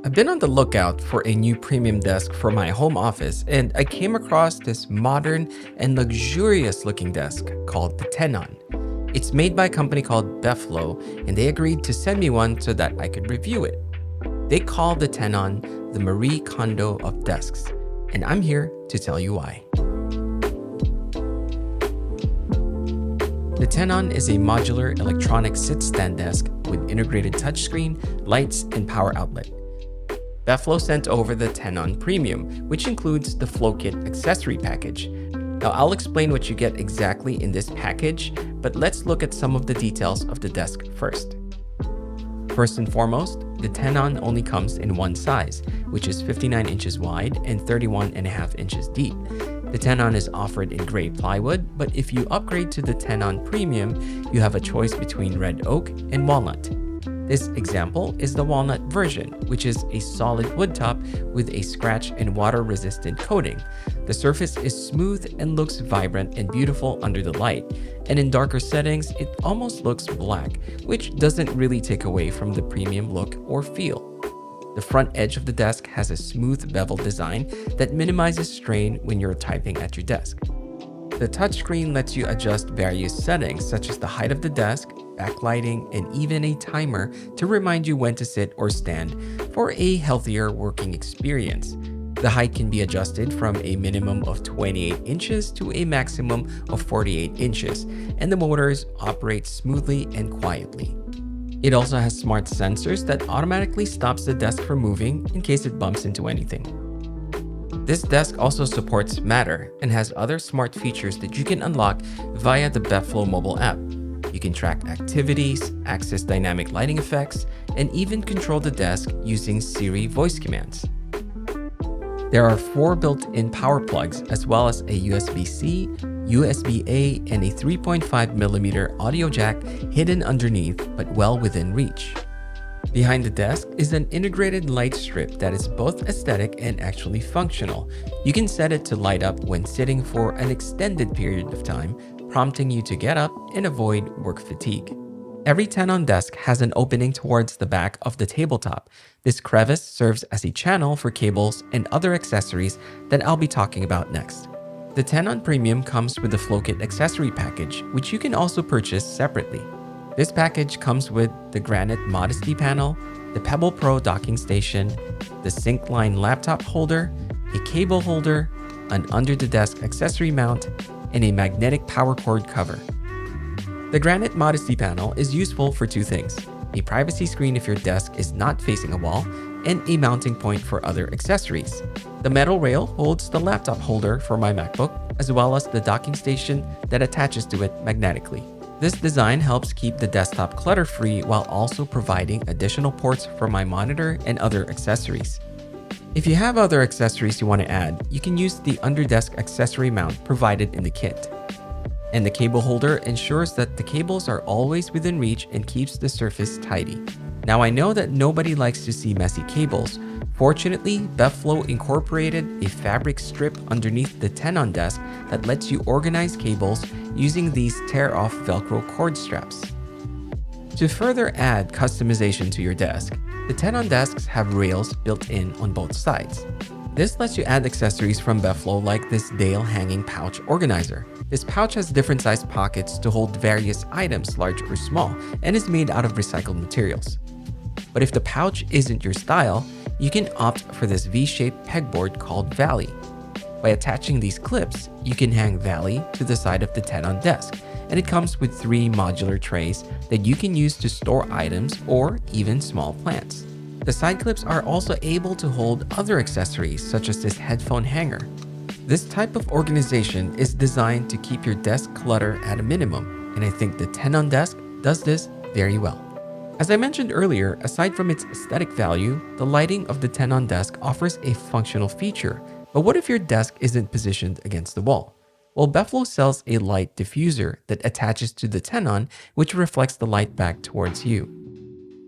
I've been on the lookout for a new premium desk for my home office, and I came across this modern and luxurious looking desk called the Tenon. It's made by a company called Beflo, and they agreed to send me one so that I could review it. They call the Tenon the Marie Kondo of desks, and I'm here to tell you why. The Tenon is a modular electronic sit-stand desk with integrated touchscreen, lights, and power outlet. Beflo sent over the Tenon Premium, which includes the Flow Kit accessory package. Now I'll explain what you get exactly in this package, but let's look at some of the details of the desk first. First and foremost, the Tenon only comes in one size, which is 59 inches wide and 31.5 inches deep. The Tenon is offered in gray plywood, but if you upgrade to the Tenon Premium, you have a choice between red oak and walnut. This example is the walnut version, which is a solid wood top with a scratch and water-resistant coating. The surface is smooth and looks vibrant and beautiful under the light, and in darker settings, it almost looks black, which doesn't really take away from the premium look or feel. The front edge of the desk has a smooth bevel design that minimizes strain when you're typing at your desk. The touchscreen lets you adjust various settings such as the height of the desk, backlighting, and even a timer to remind you when to sit or stand for a healthier working experience. The height can be adjusted from a minimum of 28 inches to a maximum of 48 inches, and the motors operate smoothly and quietly. It also has smart sensors that automatically stops the desk from moving in case it bumps into anything. This desk also supports Matter and has other smart features that you can unlock via the Beflo mobile app. You can track activities, access dynamic lighting effects, and even control the desk using Siri voice commands. There are 4 built-in power plugs as well as a USB-C, USB-A, and a 3.5mm audio jack hidden underneath but well within reach. Behind the desk is an integrated light strip that is both aesthetic and actually functional. You can set it to light up when sitting for an extended period of time, prompting you to get up and avoid work fatigue. Every Tenon desk has an opening towards the back of the tabletop. This crevice serves as a channel for cables and other accessories that I'll be talking about next. The Tenon Premium comes with the Flow Kit accessory package, which you can also purchase separately. This package comes with the granite modesty panel, the Pebble Pro docking station, the sink line laptop holder, a cable holder, an under-the-desk accessory mount, and a magnetic power cord cover. The granite modesty panel is useful for 2 things: a privacy screen if your desk is not facing a wall, and a mounting point for other accessories. The metal rail holds the laptop holder for my MacBook, as well as the docking station that attaches to it magnetically. This design helps keep the desktop clutter-free while also providing additional ports for my monitor and other accessories. If you have other accessories you want to add, you can use the under-desk accessory mount provided in the kit. And the cable holder ensures that the cables are always within reach and keeps the surface tidy. Now I know that nobody likes to see messy cables. Fortunately, Beflo incorporated a fabric strip underneath the Tenon desk that lets you organize cables using these tear-off Velcro cord straps. To further add customization to your desk, the Tenon desks have rails built in on both sides. This lets you add accessories from Beflo like this Dale hanging pouch organizer. This pouch has different sized pockets to hold various items, large or small, and is made out of recycled materials. But if the pouch isn't your style, you can opt for this V-shaped pegboard called Valley. By attaching these clips, you can hang Valley to the side of the Tenon desk, and it comes with 3 modular trays that you can use to store items or even small plants. The side clips are also able to hold other accessories such as this headphone hanger. This type of organization is designed to keep your desk clutter at a minimum, and I think the Tenon desk does this very well. As I mentioned earlier, aside from its aesthetic value, the lighting of the Tenon desk offers a functional feature. But what if your desk isn't positioned against the wall? Well, Beflo sells a light diffuser that attaches to the Tenon, which reflects the light back towards you.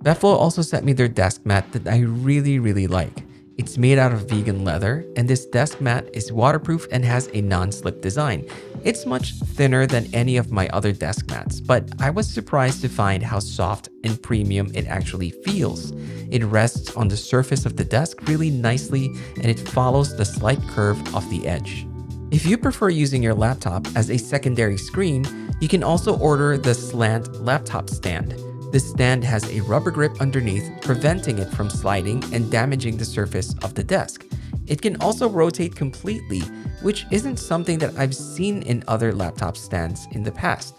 Beflo also sent me their desk mat that I really like. It's made out of vegan leather, and this desk mat is waterproof and has a non-slip design. It's much thinner than any of my other desk mats, but I was surprised to find how soft and premium it actually feels. It rests on the surface of the desk really nicely, and it follows the slight curve of the edge. If you prefer using your laptop as a secondary screen, you can also order the slant laptop stand. This stand has a rubber grip underneath, preventing it from sliding and damaging the surface of the desk. It can also rotate completely, which isn't something that I've seen in other laptop stands in the past.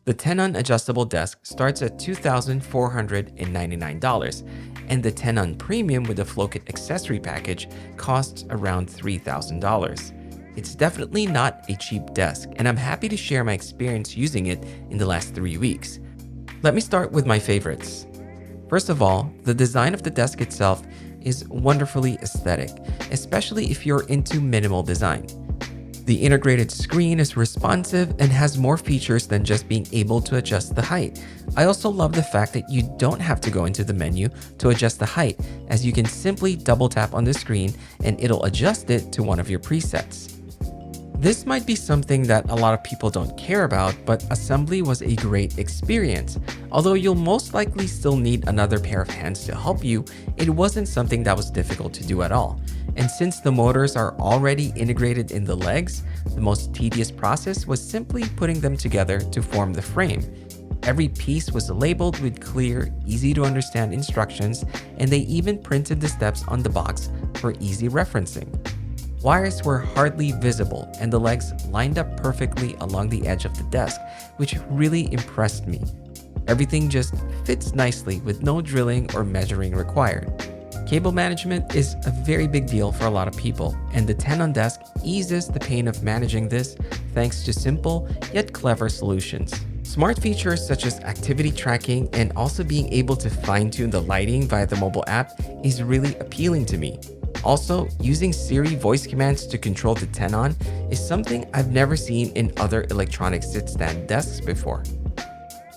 The Tenon adjustable desk starts at $2,499, and the Tenon Premium with the Flowkit accessory package costs around $3,000. It's definitely not a cheap desk, and I'm happy to share my experience using it in the last 3 weeks. Let me start with my favorites. First of all, the design of the desk itself is wonderfully aesthetic, especially if you're into minimal design. The integrated screen is responsive and has more features than just being able to adjust the height. I also love the fact that you don't have to go into the menu to adjust the height, as you can simply double tap on the screen and it'll adjust it to one of your presets. This might be something that a lot of people don't care about, but assembly was a great experience. Although you'll most likely still need another pair of hands to help you, it wasn't something that was difficult to do at all. And since the motors are already integrated in the legs, the most tedious process was simply putting them together to form the frame. Every piece was labeled with clear, easy to understand instructions, and they even printed the steps on the box for easy referencing. Wires were hardly visible, and the legs lined up perfectly along the edge of the desk, which really impressed me. Everything just fits nicely with no drilling or measuring required. Cable management is a very big deal for a lot of people, and the Tenon desk eases the pain of managing this thanks to simple yet clever solutions. Smart features such as activity tracking and also being able to fine-tune the lighting via the mobile app is really appealing to me. Also, using Siri voice commands to control the Tenon is something I've never seen in other electronic sit-stand desks before.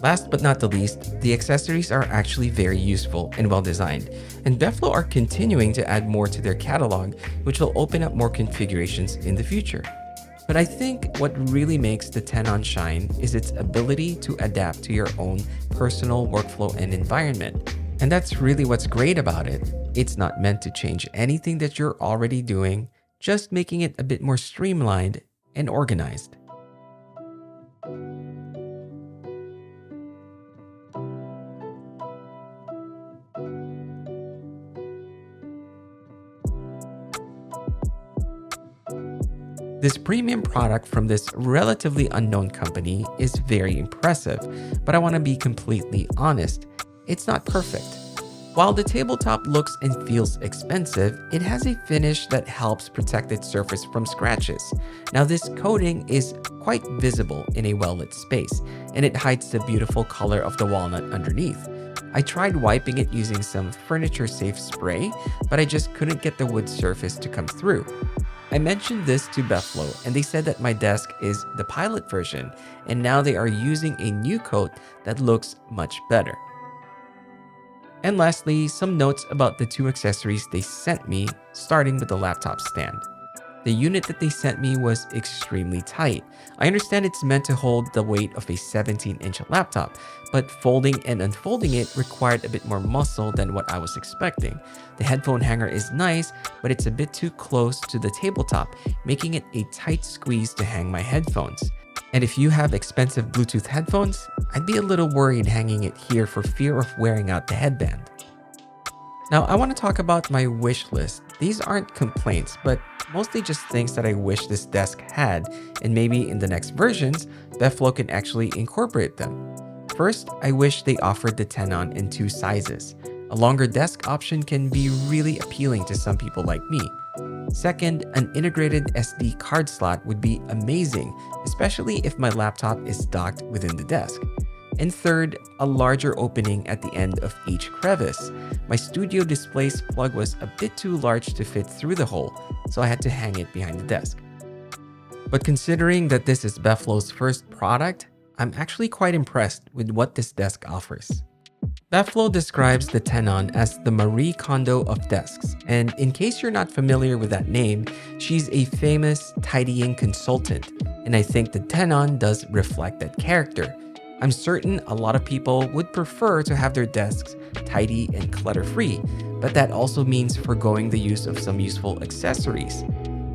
Last but not the least, the accessories are actually very useful and well designed, and Beflo are continuing to add more to their catalog, which will open up more configurations in the future. But I think what really makes the Tenon shine is its ability to adapt to your own personal workflow and environment. And that's really what's great about it. It's not meant to change anything that you're already doing, just making it a bit more streamlined and organized. This premium product from this relatively unknown company is very impressive, but I want to be completely honest, it's not perfect. While the tabletop looks and feels expensive, it has a finish that helps protect its surface from scratches. Now this coating is quite visible in a well-lit space, and it hides the beautiful color of the walnut underneath. I tried wiping it using some furniture-safe spray, but I just couldn't get the wood surface to come through. I mentioned this to Beflo, and they said that my desk is the pilot version, and now they are using a new coat that looks much better. And lastly, some notes about the two accessories they sent me, starting with the laptop stand. The unit that they sent me was extremely tight. I understand it's meant to hold the weight of a 17-inch laptop, but folding and unfolding it required a bit more muscle than what I was expecting. The headphone hanger is nice, but it's a bit too close to the tabletop, making it a tight squeeze to hang my headphones. And if you have expensive Bluetooth headphones, I'd be a little worried hanging it here for fear of wearing out the headband. Now, I want to talk about my wish list. These aren't complaints, but mostly just things that I wish this desk had, and maybe in the next versions, Beflo can actually incorporate them. First, I wish they offered the Tenon in 2 sizes. A longer desk option can be really appealing to some people like me. Second, an integrated SD card slot would be amazing, especially if my laptop is docked within the desk. And third, a larger opening at the end of each crevice. My Studio Displays plug was a bit too large to fit through the hole, so I had to hang it behind the desk. But considering that this is Beflo's first product, I'm actually quite impressed with what this desk offers. Beflo describes the Tenon as the Marie Kondo of desks, and in case you're not familiar with that name, she's a famous tidying consultant, and I think the Tenon does reflect that character. I'm certain a lot of people would prefer to have their desks tidy and clutter-free, but that also means forgoing the use of some useful accessories.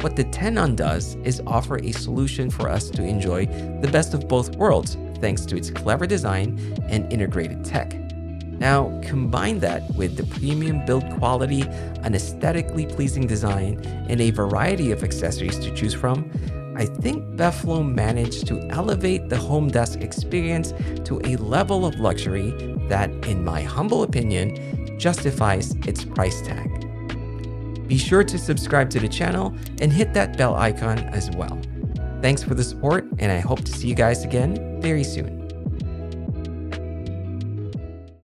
What the Tenon does is offer a solution for us to enjoy the best of both worlds thanks to its clever design and integrated tech. Now, combine that with the premium build quality, an aesthetically pleasing design, and a variety of accessories to choose from, I think Beflo managed to elevate the home desk experience to a level of luxury that, in my humble opinion, justifies its price tag. Be sure to subscribe to the channel and hit that bell icon as well. Thanks for the support, and I hope to see you guys again very soon.